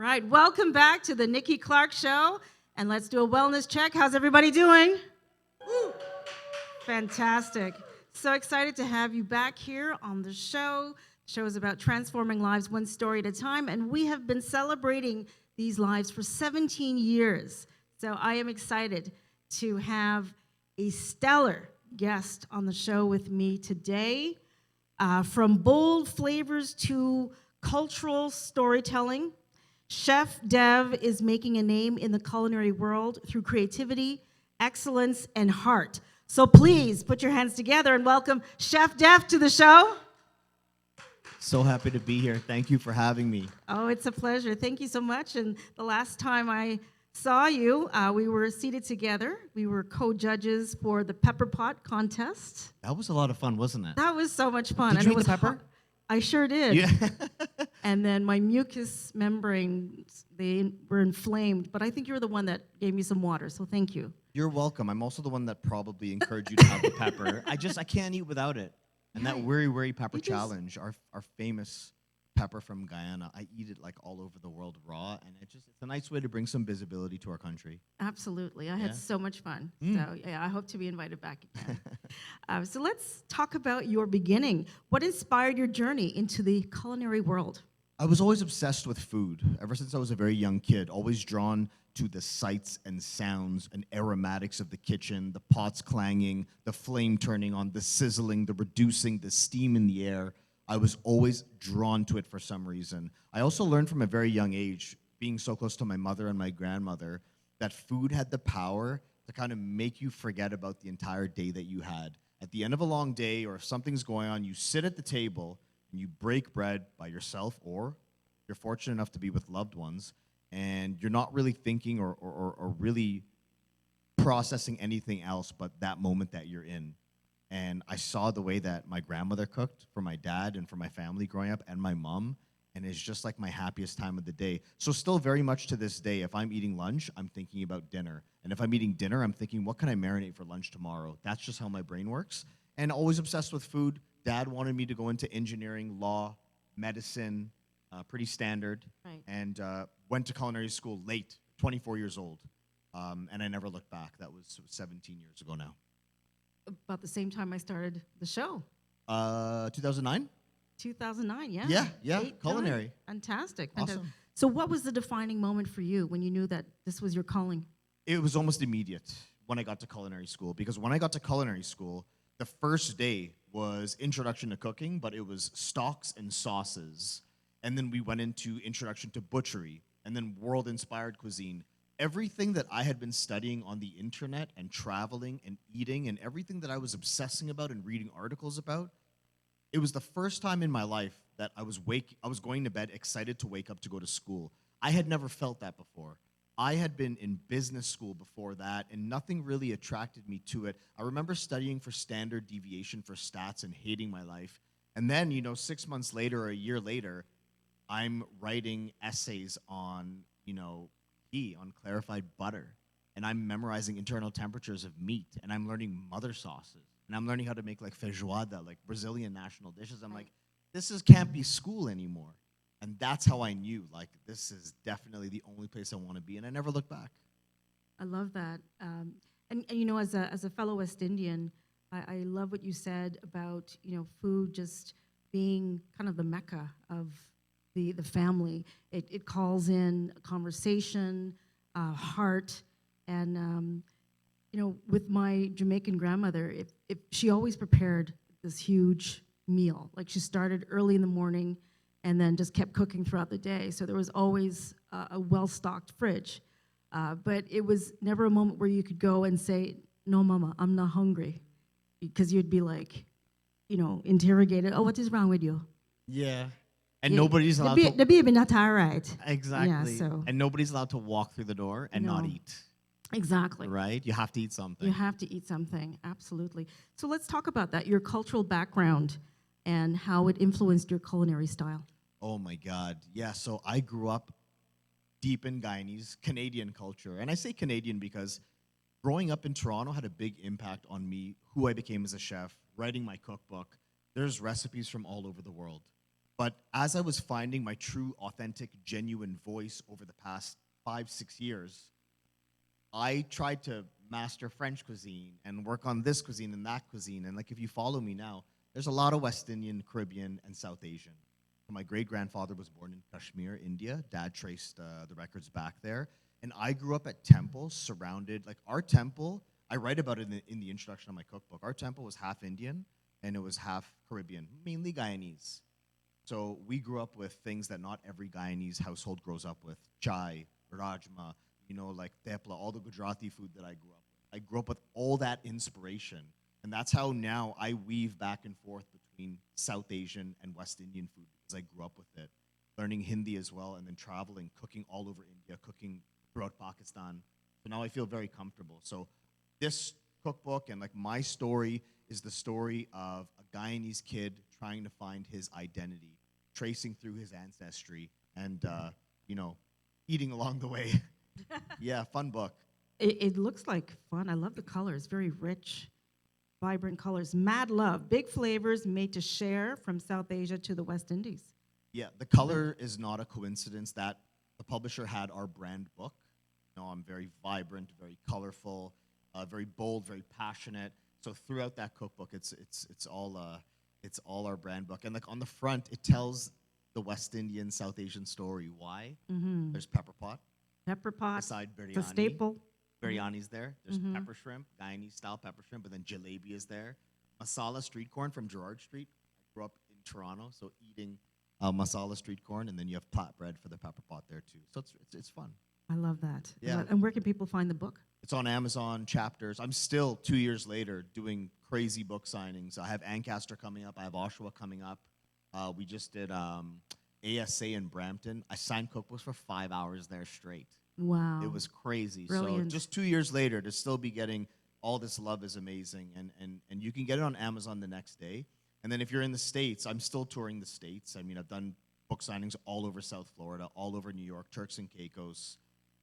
Right, welcome back to the Nikki Clarke Show, and let's do a wellness check. How's everybody doing? Woo. Fantastic. So excited to have you back here on the show. The show is about transforming lives one story at a time, and we have been celebrating these lives for 17 years. So I am excited to have a stellar guest on the show with me today. From bold flavors to cultural storytelling, Chef Dev is making a name in the culinary world through creativity, excellence, and heart. So please put your hands together and welcome Chef Dev to the show. So happy to be here. Thank you for having me. Oh, it's a pleasure. Thank you so much. And the last time I saw you, we were seated together. We were co-judges for the Pepper Pot contest. That was a lot of fun, wasn't it? That was so much fun. Did And you it eat was the pepper? I sure did. Yeah. And then my mucous membranes, they were inflamed. But I think you were the one that gave me some water, so thank you. You're welcome. I'm also the one that probably encouraged you to have the pepper. I can't eat without it. And Yeah, that Wiri Pepper you just- Challenge, our famous pepper from Guyana, I eat it like all over the world raw, and it's a nice way to bring some visibility to our country. Absolutely. I Yeah. had so much fun. Mm. So, yeah, I hope to be invited back again. So let's talk about your beginning. What inspired your journey into the culinary world? I was always obsessed with food. Ever since I was a very young kid, always drawn to the sights and sounds and aromatics of the kitchen, the pots clanging, the flame turning on, the sizzling, the reducing, the steam in the air. I was always drawn to it for some reason. I also learned from a very young age, being so close to my mother and my grandmother, that food had the power to kind of make you forget about the entire day that you had. At the end of a long day, or if something's going on, you sit at the table and you break bread by yourself, or you're fortunate enough to be with loved ones, and you're not really thinking or really processing anything else but that moment that you're in. And I saw the way that my grandmother cooked for my dad and for my family growing up, and my mom, and it's just like my happiest time of the day. So still very much to this day, if I'm eating lunch, I'm thinking about dinner. And if I'm eating dinner, I'm thinking, what can I marinate for lunch tomorrow? That's just how my brain works. And always obsessed with food. Dad wanted me to go into engineering, law, medicine, pretty standard. Right. And went to culinary school late, 24 years old. And I never looked back. That was 17 years ago now. About the same time I started the show. 2009? 2009, yeah. Yeah, culinary. Fantastic. Awesome. So what was the defining moment for you when you knew that this was your calling? It was almost immediate when I got to culinary school, because when I got to culinary school, the first day was introduction to cooking, but it was stocks and sauces. And then we went into introduction to butchery, and then world-inspired cuisine. Everything that I had been studying on the internet and traveling and eating and everything that I was obsessing about and reading articles about, it was the first time in my life that I was going to bed excited to wake up to go to school. I had never felt that before. I had been in business school before that, and nothing really attracted me to it. I remember studying for standard deviation for stats and hating my life. And then, 6 months later or a year later, I'm writing essays on, on clarified butter, and I'm memorizing internal temperatures of meat, and I'm learning mother sauces, and I'm learning how to make like feijoada, like Brazilian national dishes. I'm like, can't be school anymore. And that's how I knew, like, this is definitely the only place I want to be, and I never looked back. I love that. And as a fellow West Indian, I love what you said about, food just being kind of the mecca of the family. It calls in conversation, heart, and with my Jamaican grandmother, if she always prepared this huge meal. Like, she started early in the morning and then just kept cooking throughout the day. So there was always a well-stocked fridge. But it was never a moment where you could go and say, "No, Mama, I'm not hungry," because you'd be like, interrogated. "Oh, what is wrong with you?" Yeah. And nobody's allowed The to... baby not all right. Exactly. Yeah, so. And nobody's allowed to walk through the door and not No. eat, Exactly. right? You have to eat something. You have to eat something, absolutely. So let's talk about that, your cultural background and how it influenced your culinary style. Oh my God. Yeah, so I grew up deep in Guyanese Canadian culture. And I say Canadian because growing up in Toronto had a big impact on me, who I became as a chef, writing my cookbook. There's recipes from all over the world. But as I was finding my true, authentic, genuine voice over the past 5, 6 years, I tried to master French cuisine and work on this cuisine and that cuisine. And like, if you follow me now, there's a lot of West Indian, Caribbean, and South Asian. My great grandfather was born in Kashmir, India. Dad traced the records back there. And I grew up at temples surrounded, like our temple, I write about it in the introduction of my cookbook. Our temple was half Indian and it was half Caribbean, mainly Guyanese. So we grew up with things that not every Guyanese household grows up with. Chai, rajma, like tepla, all the Gujarati food that I grew up with. I grew up with all that inspiration. And that's how now I weave back and forth between South Asian and West Indian food because I grew up with it. Learning Hindi as well, and then traveling, cooking all over India, cooking throughout Pakistan. So now I feel very comfortable. So this cookbook and like my story is the story of a Guyanese kid trying to find his identity, tracing through his ancestry, and eating along the way. Yeah, fun book. It looks like fun. I love the colors, very rich, vibrant colors. Mad love, big flavors made to share from South Asia to the West Indies. Yeah, the color is not a coincidence that the publisher had our brand book. I'm very vibrant, very colorful, very bold, very passionate. So throughout that cookbook, it's all our brand book. And like on the front, it tells the West Indian, South Asian story. Why? Mm-hmm. There's pepper pot. Pepper pot, Beside biryani. it's a staple. Biryani's there. There's pepper shrimp, Guyanese style pepper shrimp, but then jalebi is there. Masala street corn from Gerrard Street. I grew up in Toronto, so eating masala street corn, and then you have flatbread for the pepper pot there too. So it's fun. I love that. Yeah. And where can people find the book? It's on Amazon, Chapters. I'm still 2 years later doing crazy book signings. I have Ancaster coming up. I have Oshawa coming up. We just did ASA in Brampton. I signed cookbooks for 5 hours there straight. Wow. It was crazy. Brilliant. So just 2 years later, to still be getting all this love is amazing. And you can get it on Amazon the next day. And then if you're in the States, I'm still touring the States. I mean, I've done book signings all over South Florida, all over New York, Turks and Caicos,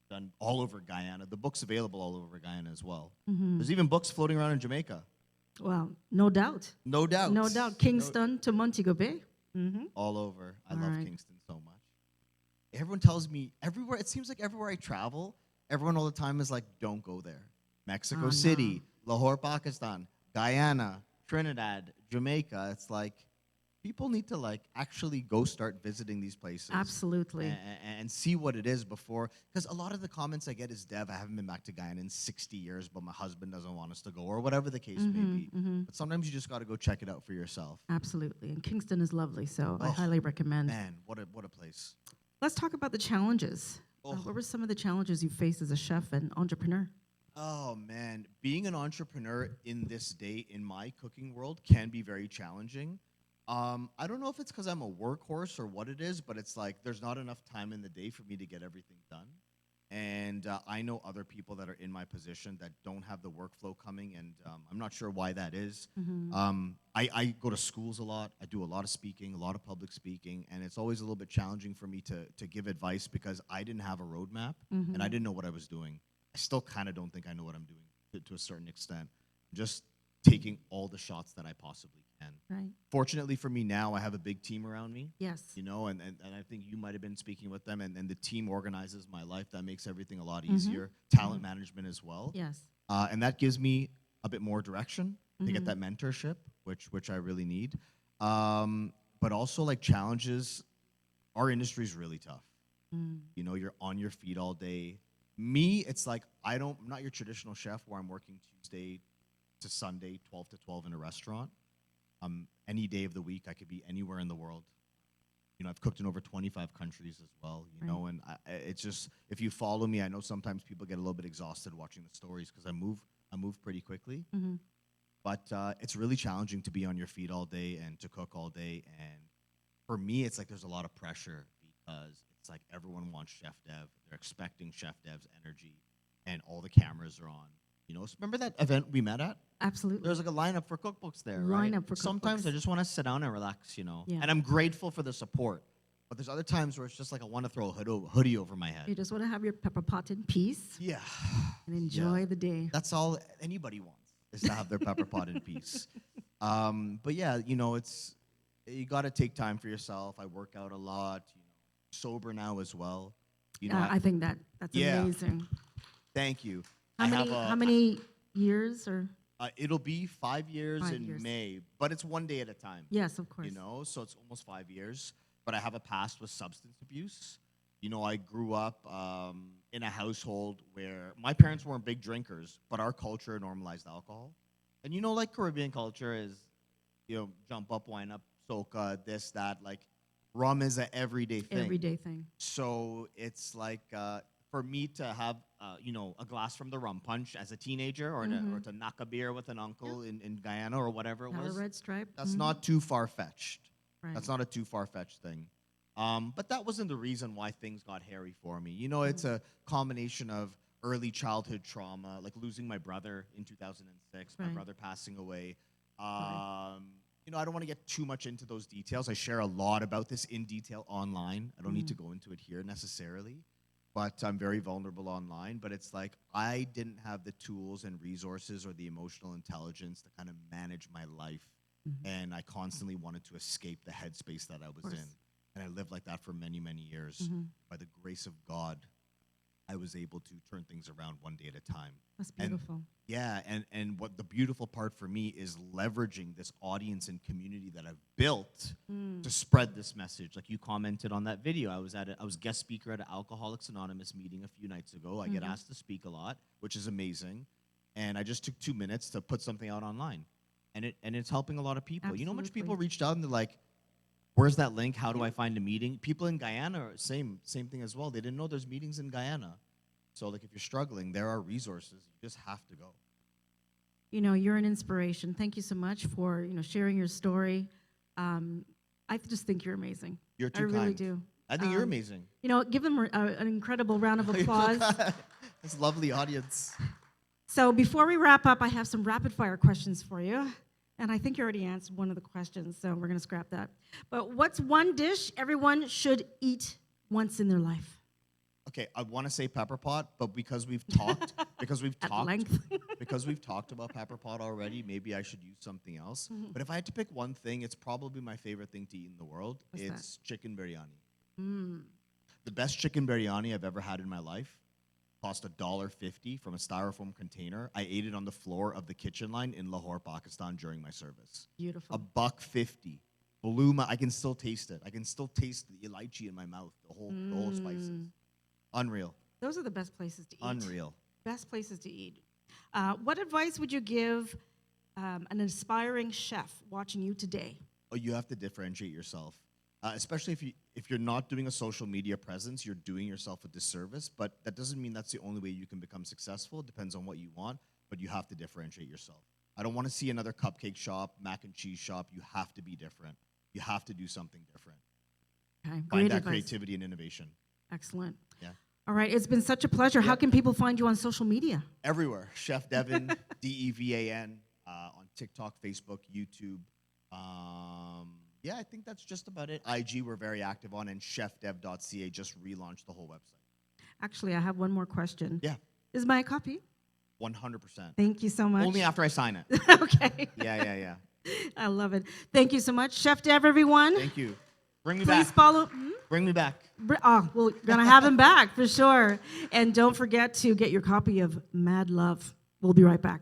done all over Guyana. The book's available all over Guyana as well. Mm-hmm. There's even books floating around in Jamaica. Well, no doubt. No doubt. No doubt. Kingston to Montego Bay. Mm-hmm. All over. I All love right. Kingston so much. Everyone tells me everywhere, it seems like everywhere I travel, everyone all the time is like, don't go there. Mexico Oh, City, Lahore, Pakistan, Guyana, Trinidad, Jamaica. It's like people need to like actually go start visiting these places. Absolutely. And see what it is before. Because a lot of the comments I get is, Dev, I haven't been back to Guyana in 60 years, but my husband doesn't want us to go, or whatever the case may be. But sometimes you just got to go check it out for yourself. Absolutely. And Kingston is lovely, so I Oh, highly recommend. Man, what a place. Let's talk about the challenges. Oh. What were some of the challenges you faced as a chef and entrepreneur? Oh, man. Being an entrepreneur in this day in my cooking world can be very challenging. I don't know if it's because I'm a workhorse or what it is, but it's like there's not enough time in the day for me to get everything done. And I know other people that are in my position that don't have the workflow coming, and I'm not sure why that is. I go to schools a lot. I do a lot of speaking, a lot of public speaking, and it's always a little bit challenging for me to give advice because I didn't have a roadmap, and I didn't know what I was doing. I still kind of don't think I know what I'm doing to a certain extent. Just taking all the shots that I possibly can. Right. Fortunately for me now, I have a big team around me. Yes. And I think you might have been speaking with them, and the team organizes my life. That makes everything a lot easier. Talent management as well. Yes. And that gives me a bit more direction to get that mentorship, which I really need. But also like challenges, our industry is really tough. You're on your feet all day. Me, it's like I'm not your traditional chef where I'm working Tuesday to Sunday, 12 to 12 in a restaurant. Any day of the week, I could be anywhere in the world. I've cooked in over 25 countries as well, and it's just, if you follow me, I know sometimes people get a little bit exhausted watching the stories because I move pretty quickly. But it's really challenging to be on your feet all day and to cook all day. And for me, it's like there's a lot of pressure because it's like everyone wants Chef Dev. They're expecting Chef Dev's energy, and all the cameras are on. So remember that event we met at? Absolutely. There's like a lineup for cookbooks there, right? Lineup for Sometimes cookbooks. I just want to sit down and relax, Yeah. And I'm grateful for the support. But there's other times where it's just like I want to throw a hoodie over my You head. just want to have your pepper pot in peace Yeah. and enjoy the day. That's all anybody wants, is to have their pepper pot in peace. But yeah, you got to take time for yourself. I work out a lot, sober now as well. I think that's Yeah. amazing. Thank you. How many years or? It'll be 5 years 5 in years. May, but it's one day at a time. Yes, of course. So it's almost 5 years. But I have a past with substance abuse. I grew up in a household where my parents weren't big drinkers, but our culture normalized alcohol. And like Caribbean culture is, jump up, wine up, soca, this, that. Like, rum is an everyday thing. Everyday thing. So it's like for me to have, a glass from the rum punch as a teenager, or to knock a beer with an uncle in Guyana or whatever it Not was. a red stripe. That's not too far-fetched. Right. That's not a too far-fetched thing. But that wasn't the reason why things got hairy for me. It's a combination of early childhood trauma, like losing my brother in 2006, my Right. brother passing away. I don't want to get too much into those details. I share a lot about this in detail online. I don't need to go into it here necessarily, but I'm very vulnerable online. But it's like I didn't have the tools and resources or the emotional intelligence to kind of manage my life. And I constantly wanted to escape the headspace that I was in. And I lived like that for many, many years. By the grace of God, I was able to turn things around one day at a time. That's beautiful. And what the beautiful part for me is leveraging this audience and community that I've built to spread this message. Like you commented on that video, I was guest speaker at an Alcoholics Anonymous meeting a few nights ago. I get asked to speak a lot, which is amazing. And I just took 2 minutes to put something out online. And it's helping a lot of people. You know how much people reached out and they're like, where's that link? How do I find a meeting? People in Guyana are same thing as well. They didn't know there's meetings in Guyana. So like if you're struggling, there are resources. You just have to go. You're an inspiration. Thank you so much for, sharing your story. I just think you're amazing. You're too I really kind. do. I think you're amazing. Give them an incredible round of applause. This lovely audience. So before we wrap up, I have some rapid fire questions for you. And I think you already answered one of the questions, so we're going to scrap that. But what's one dish everyone should eat once in their life? Okay, I want to say pepper pot, but because we've talked, At length. because we've talked about pepper pot already, maybe I should use something else. But if I had to pick one thing, it's probably my favorite thing to eat in the world. It's chicken biryani. The best chicken biryani I've ever had in my life cost $1.50 from a styrofoam container. I ate it on the floor of the kitchen line in Lahore, Pakistan during my service. Beautiful. $1.50. Blew my, I can still taste it. I can still taste the elaichi in my mouth, the whole spices. Unreal. Those are the best places to eat. Unreal. Best places to eat. What advice would you give an aspiring chef watching you today? Oh, you have to differentiate yourself. Especially if you're not doing a social media presence, you're doing yourself a disservice. But that doesn't mean that's the only way you can become successful. It depends on what you want, but you have to differentiate yourself. I don't want to see another cupcake shop, mac and cheese shop. You have to be different. You have to do something different. Okay, Find great that advice. creativity and innovation. Excellent. Yeah. All right, it's been such a pleasure. How can people find you on social media? Everywhere. Chef Devin, Devan, on TikTok, Facebook, YouTube. Yeah, I think that's just about it. IG, we're very active on, and chefdev.ca just relaunched the whole website. Actually, I have one more question. Yeah, Is my copy? 100%. Thank you so much. Only after I sign it. Okay. Yeah. I love it. Thank you so much. Chef Dev, everyone. Thank you. Bring me Please back. follow. Bring me back. Oh, we're going to have him back for sure. And don't forget to get your copy of Mad Love. We'll be right back.